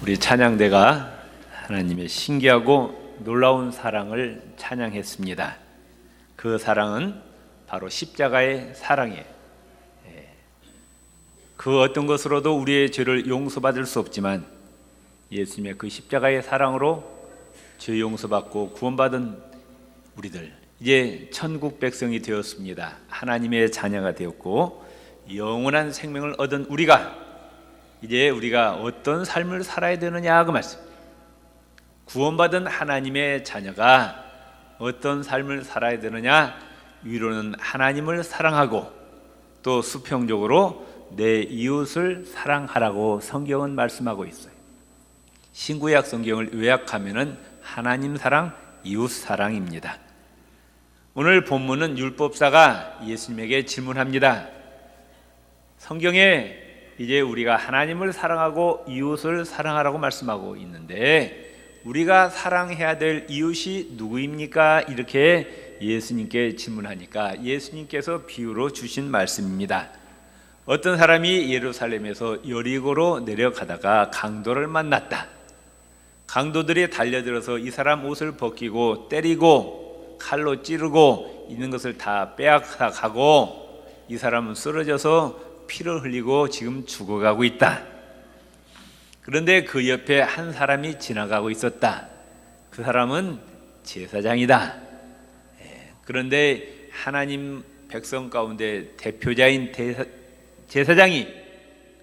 우리 찬양대가 하나님의 신기하고 놀라운 사랑을 찬양했습니다. 그 사랑은 바로 십자가의 사랑이에요. 그 어떤 것으로도 우리의 죄를 용서받을 수 없지만 예수님의 그 십자가의 사랑으로 죄 용서받고 구원받은 우리들, 이제 천국 백성이 되었습니다. 하나님의 자녀가 되었고 영원한 생명을 얻은 우리가 이제 우리가 어떤 삶을 살아야 되느냐 그 말씀. 구원받은 하나님의 자녀가 어떤 삶을 살아야 되느냐, 위로는 하나님을 사랑하고 또 수평적으로 내 이웃을 사랑하라고 성경은 말씀하고 있어요. 신구약 성경을 요약하면은 하나님 사랑, 이웃 사랑입니다. 오늘 본문은 율법사가 예수님에게 질문합니다. 성경에 이제 우리가 하나님을 사랑하고 이웃을 사랑하라고 말씀하고 있는데 우리가 사랑해야 될 이웃이 누구입니까? 이렇게 예수님께 질문하니까 예수님께서 비유로 주신 말씀입니다. 어떤 사람이 예루살렘에서 여리고로 내려가다가 강도를 만났다. 강도들이 달려들어서 이 사람 옷을 벗기고 때리고 칼로 찌르고 있는 것을 다 빼앗아 가고 이 사람은 쓰러져서 피를 흘리고 지금 죽어가고 있다. 그런데 그 옆에 한 사람이 지나가고 있었다. 그 사람은 제사장이다. 그런데 하나님 백성 가운데 대표자인 제사장이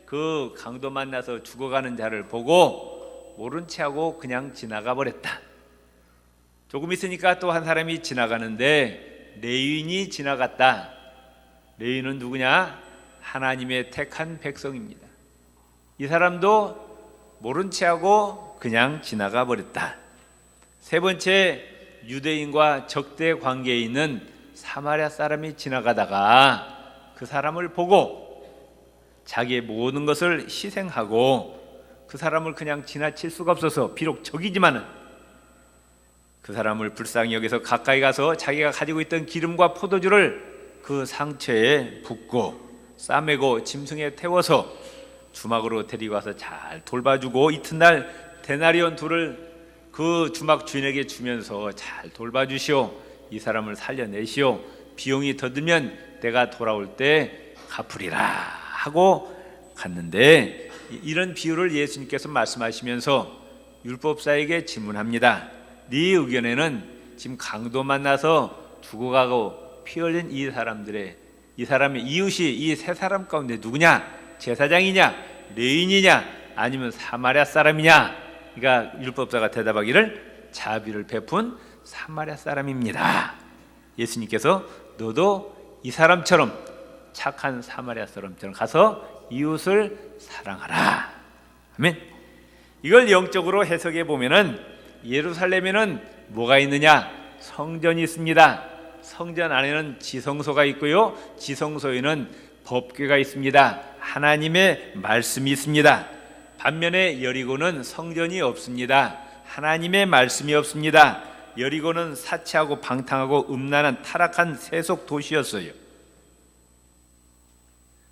그 강도 만나서 죽어가는 자를 보고 모른 체하고 그냥 지나가 버렸다. 조금 있으니까 또 한 사람이 지나가는데 레위인이 지나갔다. 레위인은 누구냐? 하나님의 택한 백성입니다. 이 사람도 모른 체하고 그냥 지나가 버렸다. 세 번째, 유대인과 적대 관계에 있는 사마리아 사람이 지나가다가 그 사람을 보고 자기의 모든 것을 희생하고 그 사람을 그냥 지나칠 수가 없어서 비록 적이지만은 그 사람을 불쌍히 여기서 가까이 가서 자기가 가지고 있던 기름과 포도주를 그 상처에 붓고 싸매고 짐승에 태워서 주막으로 데리고 와서 잘 돌봐주고 이튿날 데나리온 둘을 그 주막 주인에게 주면서 잘 돌봐주시오. 이 사람을 살려내시오. 비용이 더 들면 내가 돌아올 때 갚으리라 하고 갔는데, 이런 비유를 예수님께서 말씀하시면서 율법사에게 질문합니다. 네 의견에는 지금 강도 만나서 죽어가고 피 흘린 이 사람의 이웃이 이 세 사람 가운데 누구냐? 제사장이냐? 레위인이냐? 아니면 사마리아 사람이냐? 그러니까 율법사가 대답하기를 자비를 베푼 사마리아 사람입니다. 예수님께서 너도 이 사람처럼 착한 사마리아 사람처럼 가서 이웃을 사랑하라. 아멘. 이걸 영적으로 해석해 보면은 예루살렘에는 뭐가 있느냐? 성전이 있습니다. 성전 안에는 지성소가 있고요, 지성소에는 법궤가 있습니다. 하나님의 말씀이 있습니다. 반면에 여리고는 성전이 없습니다. 하나님의 말씀이 없습니다. 여리고는 사치하고 방탕하고 음란한 타락한 세속 도시였어요.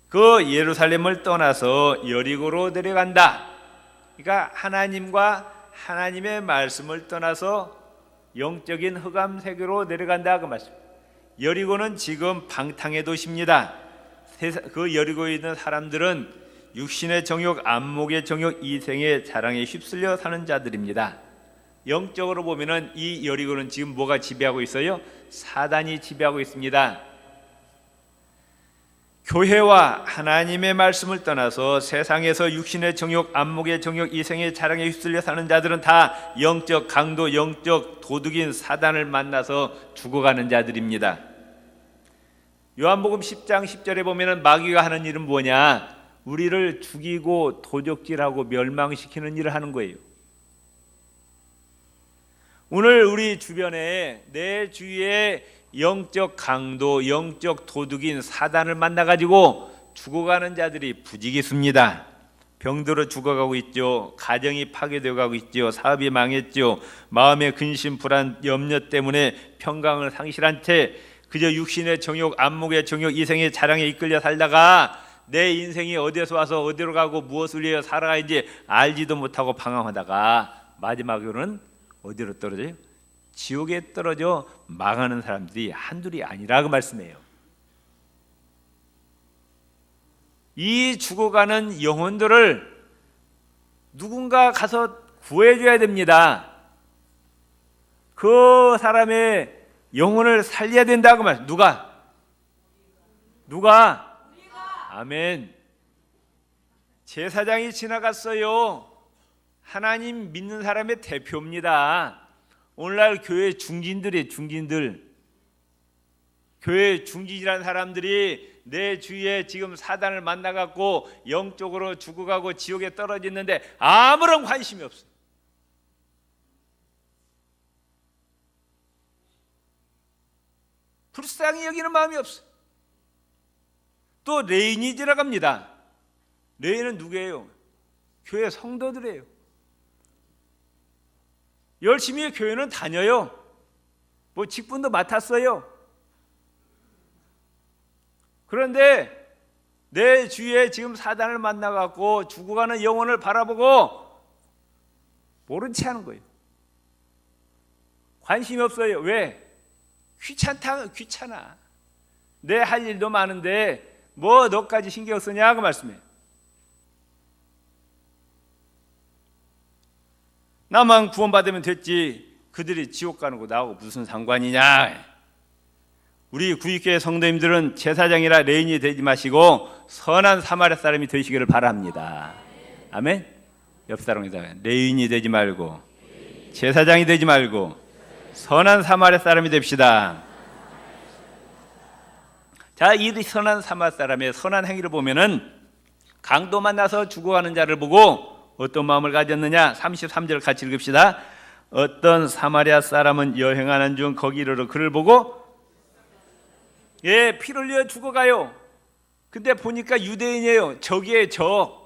그 예루살렘을 떠나서 여리고로 내려간다. 그러니까 하나님과 하나님의 말씀을 떠나서 영적인 흑암 세계로 내려간다 그 말씀. 여리고는 지금 방탕의 도시입니다. 그 여리고에 있는 사람들은 육신의 정욕, 안목의 정욕, 이생의 자랑에 휩쓸려 사는 자들입니다. 영적으로 보면은 이 여리고는 지금 뭐가 지배하고 있어요? 사단이 지배하고 있습니다. 교회와 하나님의 말씀을 떠나서 세상에서 육신의 정욕, 안목의 정욕, 이생의 자랑에 휩쓸려 사는 자들은 다 영적 강도, 영적 도둑인 사단을 만나서 죽어가는 자들입니다. 요한복음 10장 10절에 보면 마귀가 하는 일은 뭐냐? 우리를 죽이고 도적질하고 멸망시키는 일을 하는 거예요. 오늘 우리 주변에 내 주위에 영적 강도, 영적 도둑인 사단을 만나가지고 죽어가는 자들이 부지기수입니다. 병들어 죽어가고 있죠. 가정이 파괴되어 가고 있죠. 사업이 망했죠. 마음의 근심, 불안, 염려 때문에 평강을 상실한 채 그저 육신의 정욕, 안목의 정욕, 이생의 자랑에 이끌려 살다가 내 인생이 어디에서 와서 어디로 가고 무엇을 위해 살아가는지 알지도 못하고 방황하다가 마지막으로는 어디로 떨어져요? 지옥에 떨어져 망하는 사람들이 한둘이 아니라 그 말씀이에요. 이 죽어가는 영혼들을 누군가 가서 구해줘야 됩니다. 그 사람의 영혼을 살려야 된다고 말. 누가? 아멘. 제사장이 지나갔어요. 하나님 믿는 사람의 대표입니다. 오늘날 교회 중진들이에요. 중진들. 교회 중진이라는 사람들이 내 주위에 지금 사단을 만나갖고 영적으로 죽어가고 지옥에 떨어지는데 아무런 관심이 없어요. 불쌍히 여기는 마음이 없어. 또 레인이 지나갑니다. 레인은 누구예요? 교회 성도들이에요. 열심히 교회는 다녀요. 뭐 직분도 맡았어요. 그런데 내 주위에 지금 사단을 만나갖고 죽어가는 영혼을 바라보고 모른 채 하는 거예요. 관심이 없어요. 왜? 귀찮아. 내 할 일도 많은데 뭐 너까지 신경 쓰냐 그 말씀이에요. 나만 구원받으면 됐지 그들이 지옥 가는 거 나하고 무슨 상관이냐. 우리 구익교회 성도님들은 제사장이라 레인이 되지 마시고 선한 사마리아 사람이 되시기를 바랍니다. 아멘. 옆 사람에다 레인이 되지 말고 제사장이 되지 말고 선한 사마리아 사람이 됩시다. 자, 이 선한 사마리아 사람의 선한 행위를 보면은 강도 만나서 죽어가는 자를 보고 어떤 마음을 가졌느냐. 33절 같이 읽읍시다. 어떤 사마리아 사람은 여행하는 중 거기 이르러 그를 보고 피를 흘려 죽어가요. 근데 보니까 유대인이에요. 적이에요. 적.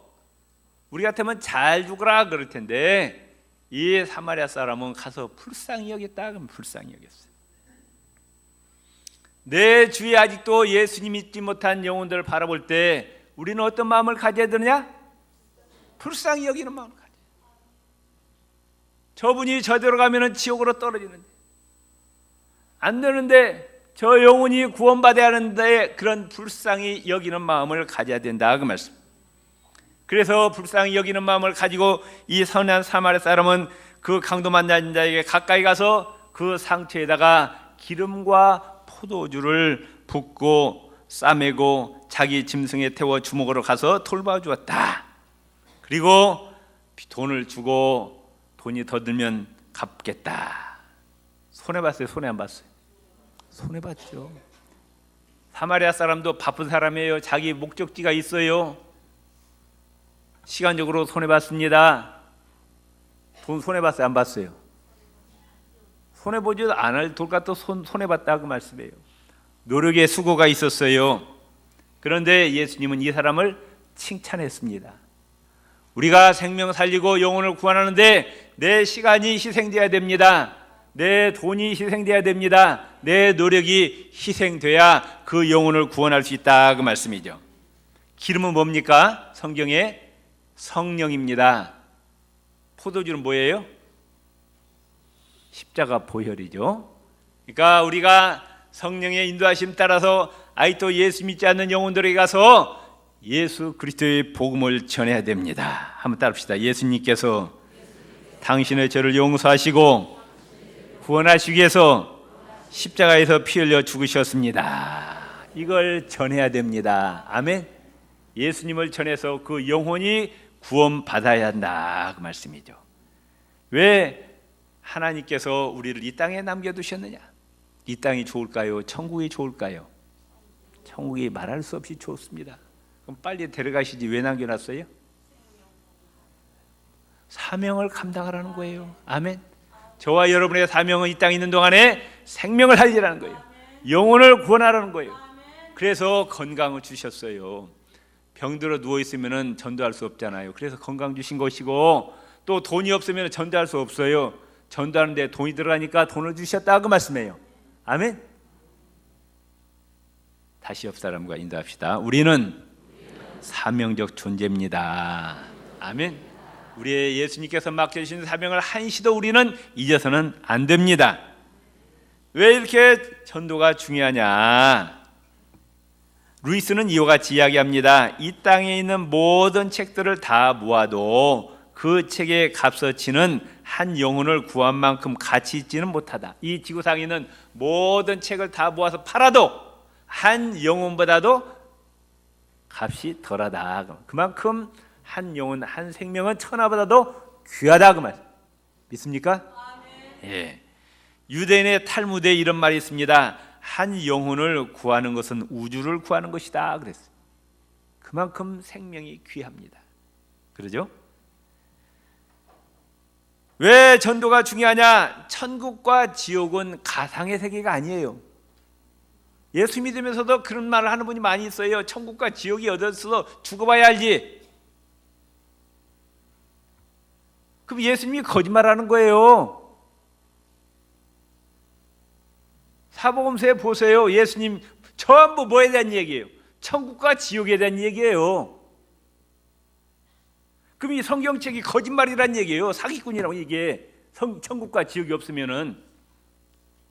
우리 같으면 잘 죽어라 그럴 텐데 이 사마리아 사람은 가서 불쌍히 여겼다. 그럼 불쌍히 여겼어요. 내 주위에 아직도 예수님 믿지 못한 영혼들을 바라볼 때 우리는 어떤 마음을 가져야 되느냐? 불쌍히 여기는 마음을 가져야 돼요. 저분이 저대로 가면 지옥으로 떨어지는데 안 되는데 저 영혼이 구원받아야 하는데 그런 불쌍히 여기는 마음을 가져야 된다 그 말씀. 그래서 불쌍히 여기는 마음을 가지고 이 선한 사마리아 사람은 그 강도 만난 자에게 가까이 가서 그 상처에다가 기름과 포도주를 붓고 싸매고 자기 짐승에 태워 주먹으로 가서 돌봐주었다. 그리고 돈을 주고 돈이 더 들면 갚겠다. 손해봤어요? 손해 안 봤어요? 손해봤죠. 사마리아 사람도 바쁜 사람이에요. 자기 목적지가 있어요. 시간적으로 손해봤습니다. 돈 손해봤어요? 안 봤어요? 손해보지도 않을 돌같도 손해봤다 그 말씀이에요. 노력의 수고가 있었어요. 그런데 예수님은 이 사람을 칭찬했습니다. 우리가 생명 살리고 영혼을 구원하는데 내 시간이 희생돼야 됩니다. 내 돈이 희생돼야 됩니다. 내 노력이 희생돼야 그 영혼을 구원할 수 있다 그 말씀이죠. 기름은 뭡니까? 성경에 성령입니다. 포도주는 뭐예요? 십자가 보혈이죠. 그러니까 우리가 성령의 인도하심 따라서 아직도 예수 믿지 않는 영혼들에게 가서 예수 그리스도의 복음을 전해야 됩니다. 한번 따라합시다. 예수님께서 당신의 죄를 용서하시고 구원하시기 위해서 십자가에서 피 흘려 죽으셨습니다. 이걸 전해야 됩니다. 아멘. 예수님을 전해서 그 영혼이 구원받아야 한다 그 말씀이죠. 왜 하나님께서 우리를 이 땅에 남겨두셨느냐? 이 땅이 좋을까요? 천국이 좋을까요? 천국이 말할 수 없이 좋습니다. 그럼 빨리 데려가시지 왜 남겨놨어요? 사명을 감당하라는 거예요. 아멘. 저와 여러분의 사명은 이 땅에 있는 동안에 생명을 살리라는 거예요. 영혼을 구원하라는 거예요. 그래서 건강을 주셨어요. 병들어 누워있으면 전도할 수 없잖아요. 그래서 건강 주신 것이고 또 돈이 없으면 전도할 수 없어요. 전도하는데 돈이 들어가니까 돈을 주셨다 그 말씀이에요. 아멘. 다시 옆 사람과 인도합시다. 우리는 사명적 존재입니다. 아멘. 우리의 예수님께서 맡겨주신 사명을 한시도 우리는 잊어서는 안 됩니다. 왜 이렇게 전도가 중요하냐? 루이스는 이와 같이 이야기합니다. 이 땅에 있는 모든 책들을 다 모아도 그 책의 값어치는 한 영혼을 구한 만큼 가치 있지는 못하다. 이 지구상에 있는 모든 책을 다 모아서 팔아도 한 영혼보다도 값이 덜하다. 그만큼 한 영혼, 한 생명은 천하보다도 귀하다 그 말. 믿습니까? 예. 유대인의 탈무드에 이런 말이 있습니다. 한 영혼을 구하는 것은 우주를 구하는 것이다 그랬어요. 그만큼 생명이 귀합니다. 그러죠? 왜 전도가 중요하냐? 천국과 지옥은 가상의 세계가 아니에요. 예수 믿으면서도 그런 말을 하는 분이 많이 있어요. 천국과 지옥이 얻어서 죽어봐야 알지. 그럼 예수님이 거짓말하는 거예요. 사복음서에 보세요. 예수님 전부 뭐에 대한 얘기예요? 천국과 지옥에 대한 얘기예요. 그럼 이 성경책이 거짓말이란 얘기예요. 사기꾼이라고 얘기해. 천국과 지옥이 없으면은.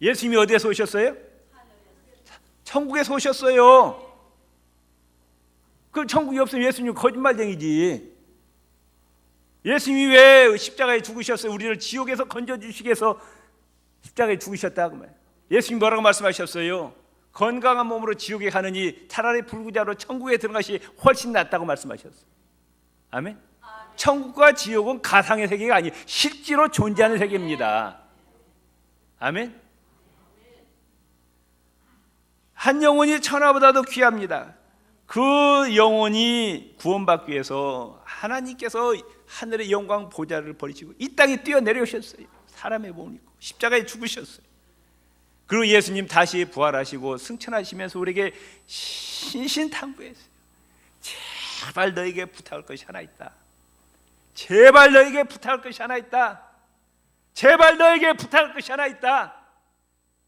예수님이 어디에서 오셨어요? 천국에서 오셨어요. 그럼 천국이 없으면 예수님 거짓말쟁이지. 예수님이 왜 십자가에 죽으셨어요? 우리를 지옥에서 건져주시기 위해서 십자가에 죽으셨다 그 말. 예수님 뭐라고 말씀하셨어요? 건강한 몸으로 지옥에 가느니 차라리 불구자로 천국에 들어가시 훨씬 낫다고 말씀하셨어요. 아멘. 천국과 지옥은 가상의 세계가 아니에요. 실제로 존재하는 세계입니다. 아멘. 한 영혼이 천하보다도 귀합니다. 그 영혼이 구원받기 위해서 하나님께서 하늘의 영광 보좌를 버리시고 이 땅에 뛰어내려오셨어요. 사람의 몸을 입고 십자가에 죽으셨어요. 그리고 예수님 다시 부활하시고 승천하시면서 우리에게 신신당부했어요. 제발 너에게 부탁할 것이 하나 있다. 제발 너에게 부탁할 것이 하나 있다. 제발 너에게 부탁할 것이 하나 있다.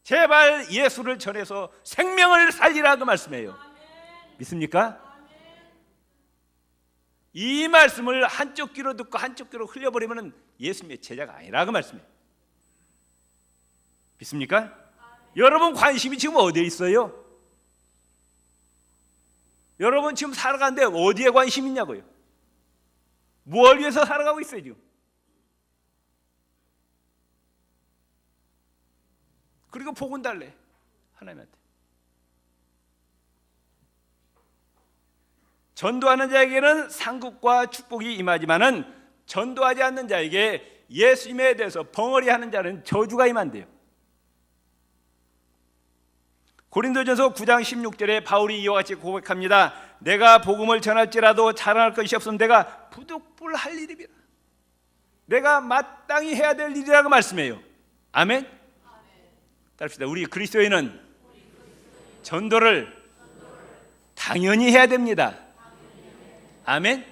제발 예수를 전해서 생명을 살리라고 말씀해요. 믿습니까? 이 말씀을 한쪽 귀로 듣고 한쪽 귀로 흘려버리면 예수님의 제자가 아니라고 말씀해요. 믿습니까? 여러분 관심이 지금 어디에 있어요? 여러분 지금 살아가는데 어디에 관심 있냐고요? 뭘 위해서 살아가고 있어요 지금? 그리고 복은 달래 하나님한테. 전도하는 자에게는 상급과 축복이 임하지만은 전도하지 않는 자에게 예수님에 대해서 벙어리하는 자는 저주가 임한대요. 고린도전서 9장 16절에 바울이 이와 같이 고백합니다. 내가 복음을 전할지라도 자랑할 것이 없으면 내가 부득불할 일이라. 내가 마땅히 해야 될 일이라고 말씀해요. 아멘. 따릅시다. 우리 그리스도인은 전도를 당연히 해야 됩니다. 아멘.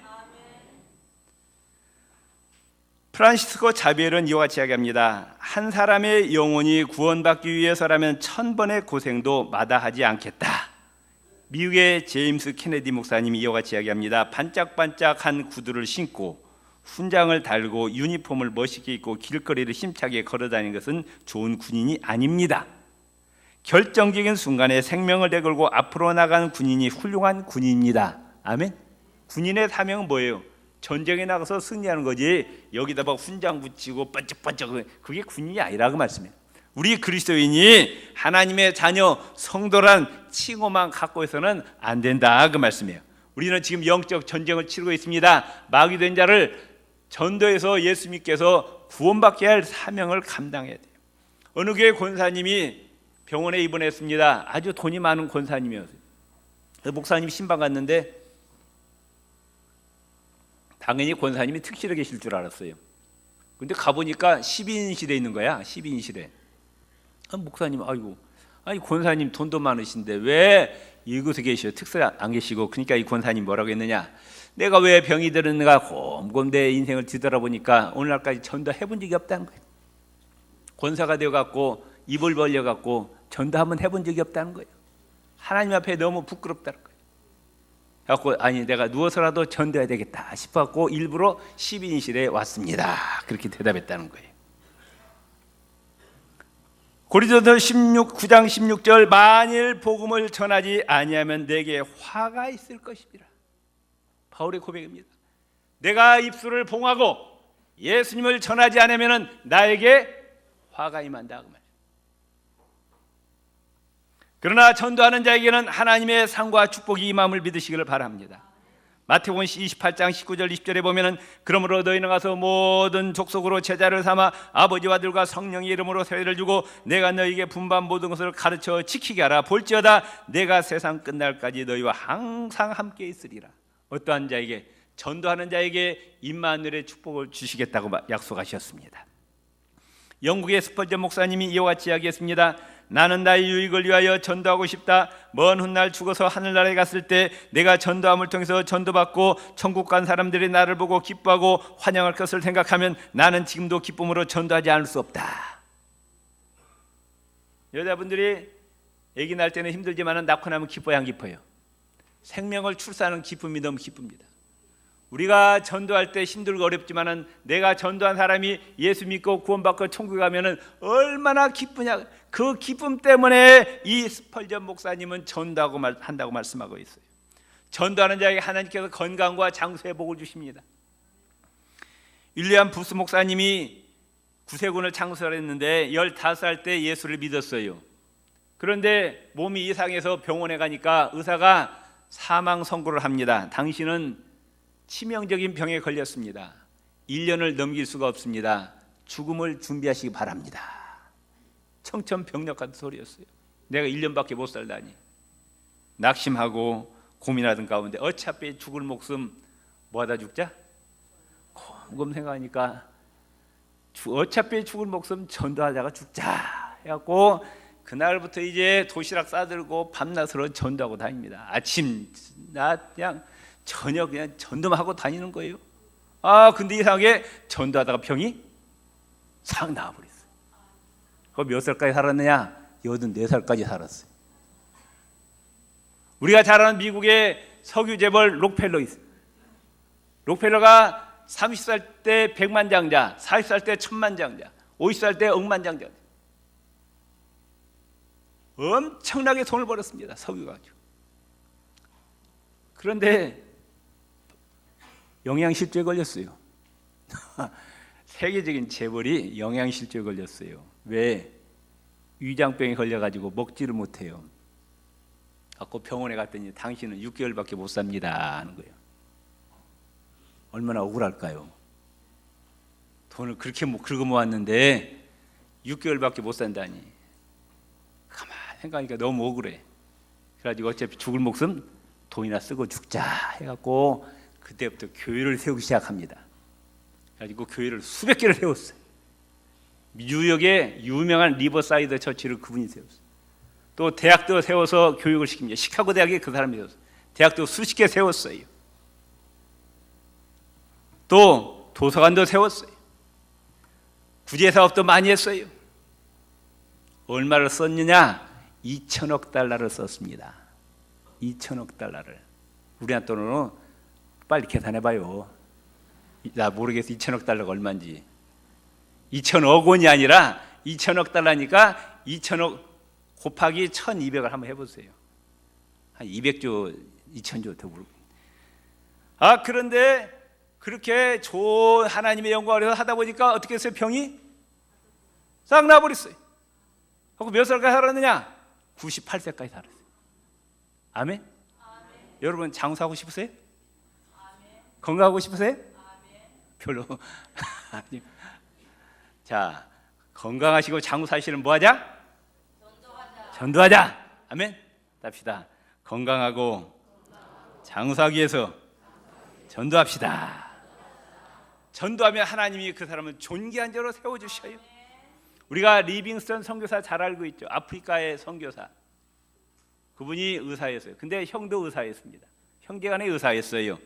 프란시스코 자비엘은 이와 같이 이야기합니다. 한 사람의 영혼이 구원받기 위해서라면 1000번의 고생도 마다하지 않겠다. 미국의 제임스 케네디 목사님이 이와 같이 이야기합니다. 반짝반짝한 구두를 신고 훈장을 달고 유니폼을 멋있게 입고 길거리를 힘차게 걸어다니는 것은 좋은 군인이 아닙니다. 결정적인 순간에 생명을 내걸고 앞으로 나가는 군인이 훌륭한 군인입니다. 아멘. 군인의 사명은 뭐예요? 전쟁에 나가서 승리하는 거지. 여기다 막 훈장 붙이고 번쩍번쩍 그게 군인이 아니라고 말씀해요. 우리 그리스도인이 하나님의 자녀 성도란 칭호만 갖고 있어서는 안 된다 그 말씀이에요. 우리는 지금 영적 전쟁을 치르고 있습니다. 마귀된 자를 전도해서 예수님께서 구원받게 할 사명을 감당해야 돼요. 어느 교회 권사님이 병원에 입원했습니다. 아주 돈이 많은 권사님이었어요. 목사님이 신방 갔는데 당연히 권사님이 특실에 계실 줄 알았어요. 근데 가보니까 12인실에 있는 거야. 12인실에. 목사님 아니 권사님 돈도 많으신데 왜 이곳에 계셔? 특실에 안 계시고. 그러니까 이 권사님 뭐라고 했느냐? 내가 왜 병이 들었는가 곰곰 내 인생을 뒤돌아보니까 오늘날까지 전도해본 적이 없다는 거예요. 권사가 되어갖고 입을 벌려갖고 전도 한번 해본 적이 없다는 거예요. 하나님 앞에 너무 부끄럽다는 거예요. 그래갖고 아니 내가 누워서라도 전도해야 되겠다 싶어갖고 일부러 10인실에 왔습니다. 그렇게 대답했다는 거예요. 고린도서 9장 16절 만일 복음을 전하지 아니하면 내게 화가 있을 것입니다. 바울의 고백입니다. 내가 입술을 봉하고 예수님을 전하지 않으면 나에게 화가 임한다 그 말이에요. 그러나 전도하는 자에게는 하나님의 상과 축복이 임함을 믿으시기를 바랍니다. 마태복음 28장 19절 20절에 보면은 그러므로 너희는 가서 모든 족속으로 제자를 삼아 아버지와 아들과 성령의 이름으로 세례를 주고 내가 너희에게 분반 모든 것을 가르쳐 지키게 하라. 볼지어다 내가 세상 끝날까지 너희와 항상 함께 있으리라. 어떠한 자에게? 전도하는 자에게 임마누엘의 축복을 주시겠다고 약속하셨습니다. 영국의 스펄전 목사님이 이와 같이 이야기했습니다. 나는 나의 유익을 위하여 전도하고 싶다. 먼 훗날 죽어서 하늘나라에 갔을 때 내가 전도함을 통해서 전도받고 천국 간 사람들이 나를 보고 기뻐하고 환영할 것을 생각하면 나는 지금도 기쁨으로 전도하지 않을 수 없다. 여자분들이 아기 낳을 때는 힘들지만 낳고 나면 기뻐요, 안 기뻐요? 생명을 출산하는 기쁨이 너무 기쁩니다. 우리가 전도할 때 힘들고 어렵지만은 내가 전도한 사람이 예수 믿고 구원받고 천국에 가면은 얼마나 기쁘냐. 그 기쁨 때문에 이 스펄전 목사님은 전도하고 한다고 말씀하고 있어요. 전도하는 자에게 하나님께서 건강과 장수의 복을 주십니다. 윌리엄 부스 목사님이 구세군을 창설했는데 15살 때 예수를 믿었어요. 그런데 몸이 이상해서 병원에 가니까 의사가 사망 선고를 합니다. 당신은 치명적인 병에 걸렸습니다. 1년을 넘길 수가 없습니다. 죽음을 준비하시기 바랍니다. 청천벽력 같은 소리였어요. 내가 1년밖에 못 살다니. 낙심하고 고민하던 가운데 어차피 죽을 목숨 뭐하다 죽자? 곰곰 생각하니까 어차피 죽을 목숨 전도하다가 죽자 해갖고 그날부터 이제 도시락 싸들고 밤낮으로 전도하고 다닙니다. 아침, 낮, 그냥 저녁 그냥 전도만 하고 다니는 거예요. 근데 이상하게 전도하다가 병이 싹 나와버렸어요. 그 몇 살까지 살았느냐? 84살까지 살았어요. 우리가 잘 아는 미국의 석유 재벌 록펠러 있어요. 록펠러가 30살 때 백만장자, 40살 때 천만장자, 50살 때 억만장자. 엄청나게 돈을 벌었습니다. 석유 가지고. 그런데 영양실조에 걸렸어요. 세계적인 재벌이 영양실조에 걸렸어요. 왜? 위장병에 걸려가지고 먹지를 못해요. 갖고 병원에 갔더니 당신은 6개월밖에 못 삽니다 하는 거예요. 얼마나 억울할까요? 돈을 그렇게 긁어 모았는데 6개월밖에 못 산다니. 가만히 생각하니까 너무 억울해. 그래가지고 어차피 죽을 목숨 돈이나 쓰고 죽자 해갖고 그때부터 교회를 세우기 시작합니다. 그래가지고 교회를 수백 개를 세웠어요. 뉴욕의 유명한 리버사이드 처치를 그분이 세웠어요. 또 대학도 세워서 교육을 시킵니다. 시카고 대학에 그 사람이 세웠어요. 대학도 수십 개 세웠어요. 또 도서관도 세웠어요. 구제 사업도 많이 했어요. 얼마를 썼느냐? 2천억 달러를 썼습니다. 2천억 달러를. 우리나라 돈으로 빨리 계산해봐요. 나 모르겠어. 2천억 달러가 얼마인지. 2천억 원이 아니라 2천억 달러니까 2천억 곱하기 1200을 한번 해보세요. 한 200조, 2000조 더 부르고. 그런데 그렇게 좋은 하나님의 영광을 하다 보니까 어떻게 했어요? 병이 싹 나버렸어요. 하고 몇 살까지 살았느냐? 98세까지 살았어요. 아멘? 여러분 장수하고 싶으세요? 건강하고 싶으세요? 별로. 자, 건강하시고 장수하시는 뭐 하자? 전도하자. 아멘. 답시다. 건강하고 장수하기 위해서 전도합시다. 전도하면 하나님이 그 사람을 존귀한 자로 세워주셔요. 우리가 리빙스턴 선교사 잘 알고 있죠. 아프리카의 선교사. 그분이 의사였어요. 근데 형도 의사였습니다. 형제간에 의사였어요.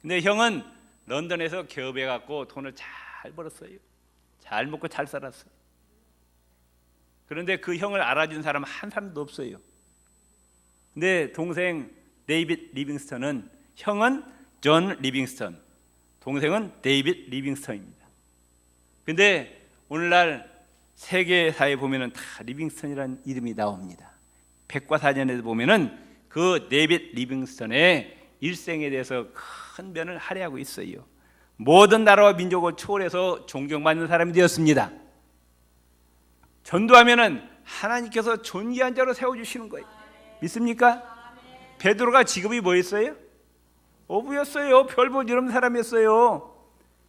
근데 형은 런던에서 개업해갖고 돈을 잘 벌었어요. 잘 먹고 잘 살았어요. 그런데 그 형을 알아준 사람 한 사람도 없어요. 근데 동생 데이빗 리빙스턴은 형은 존 리빙스턴, 동생은 데이빗 리빙스턴입니다. 근데 오늘날 세계사에 보면은 다 리빙스턴이라는 이름이 나옵니다. 백과사전에도 보면은 그 데이빗 리빙스턴의 일생에 대해서 큰 면을 할애하고 있어요. 모든 나라와 민족을 초월해서 존경받는 사람이 되었습니다. 전도하면은 하나님께서 존귀한 자로 세워주시는 거예요. 믿습니까? 베드로가 직업이 뭐였어요? 어부였어요. 별 볼 일 없는 사람이었어요.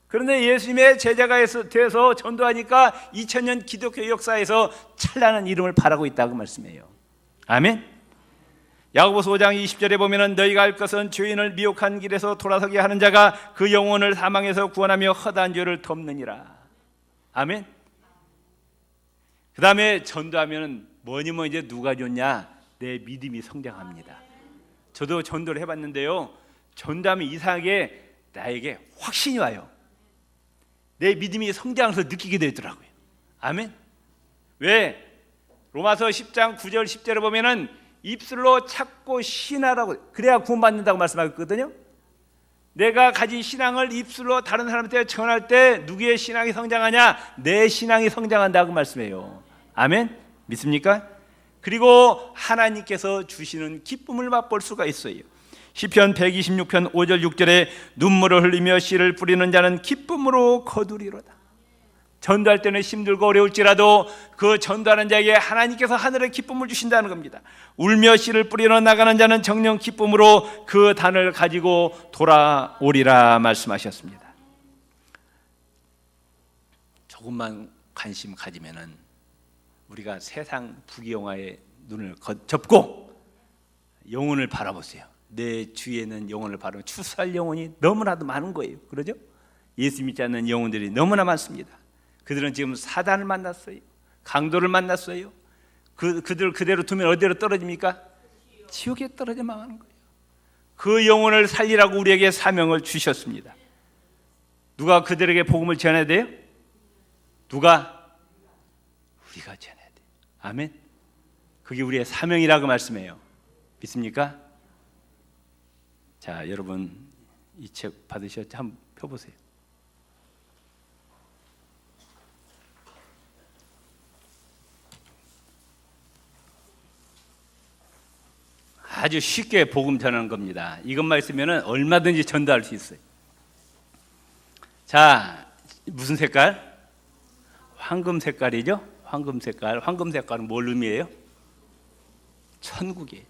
그런데 예수님의 제자가 돼서 전도하니까 2000년 기독교 역사에서 찬란한 이름을 바라고 있다고 말씀해요. 아멘. 야고보서 5장 20절에 보면은 너희가 알 것은 죄인을 미혹한 길에서 돌아서게 하는 자가 그 영혼을 사망에서 구원하며 허다한 죄를 덮느니라. 아멘. 그 다음에 전도하면은 뭐니 이제 누가 좋냐? 내 믿음이 성장합니다. 저도 전도를 해봤는데요, 전도하면 이상하게 나에게 확신이 와요. 내 믿음이 성장해서 느끼게 되더라고요. 아멘. 왜? 로마서 10장 9절 10절에 보면은 입술로 찾고 신하라고, 그래야 구원받는다고 말씀하거든요. 내가 가진 신앙을 입술로 다른 사람한테 전할 때 누구의 신앙이 성장하냐? 내 신앙이 성장한다고 말씀해요. 아멘. 믿습니까? 그리고 하나님께서 주시는 기쁨을 맛볼 수가 있어요. 시편 126편 5절 6절에 눈물을 흘리며 씨를 뿌리는 자는 기쁨으로 거두리로다. 전도할 때는 힘들고 어려울지라도 그 전도하는 자에게 하나님께서 하늘의 기쁨을 주신다는 겁니다. 울며 씨를 뿌리러 나가는 자는 정녕 기쁨으로 그 단을 가지고 돌아오리라 말씀하셨습니다. 조금만 관심 가지면은 우리가 세상 부귀영화에 눈을 접고 영혼을 바라보세요. 내 주위에는 영혼을 바라보면 추수할 영혼이 너무나도 많은 거예요. 그러죠? 예수 믿지 않는 영혼들이 너무나 많습니다. 그들은 지금 사단을 만났어요. 강도를 만났어요. 그들 그대로 두면 어디로 떨어집니까? 지옥에 떨어져 망하는 거예요. 그 영혼을 살리라고 우리에게 사명을 주셨습니다. 누가 그들에게 복음을 전해야 돼요? 누가? 우리가 전해야 돼요. 아멘. 그게 우리의 사명이라고 말씀해요. 믿습니까? 자, 여러분 이 책 받으셨죠? 한번 펴보세요. 아주 쉽게 복음 전하는 겁니다. 이것만 있으면 얼마든지 전도할 수 있어요. 자, 무슨 색깔? 황금 색깔이죠? 황금 색깔. 황금 색깔은 뭘 의미해요? 천국이에요.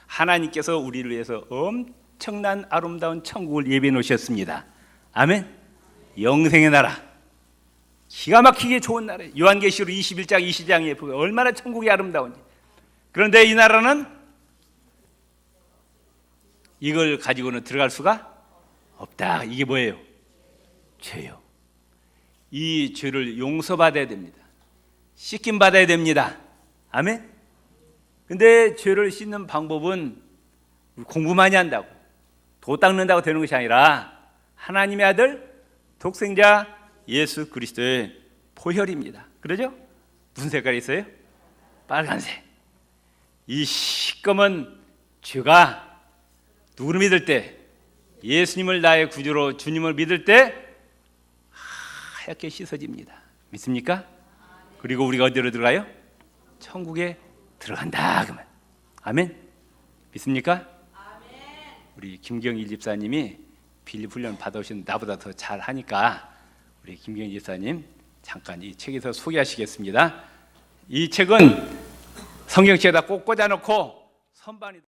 하나님께서 우리를 위해서 엄청난 아름다운 천국을 예비해 놓으셨습니다. 아멘. 영생의 나라, 기가 막히게 좋은 나라예요. 요한계시록 21장 20장에 보면 얼마나 천국이 아름다운지. 그런데 이 나라는 이걸 가지고는 들어갈 수가 없다. 이게 뭐예요? 죄요. 이 죄를 용서받아야 됩니다. 씻김 받아야 됩니다. 아멘. 근데 죄를 씻는 방법은 공부 많이 한다고, 도 닦는다고 되는 것이 아니라 하나님의 아들 독생자 예수 그리스도의 보혈입니다. 그러죠? 무슨 색깔이 있어요? 빨간색. 이 시꺼먼 죄가 누구를 믿을 때, 예수님을 나의 구주로 주님을 믿을 때 하얗게 씻어집니다. 믿습니까? 그리고 우리가 어디로 들어가요? 천국에 들어간다. 그러면 아멘. 믿습니까? 우리 김경일 집사님이 빌립 훈련 받아오신 나보다 더 잘하니까 우리 김경일 집사님 잠깐 이 책에서 소개하시겠습니다. 이 책은 성경책에다 꼭 꽂아놓고 선반이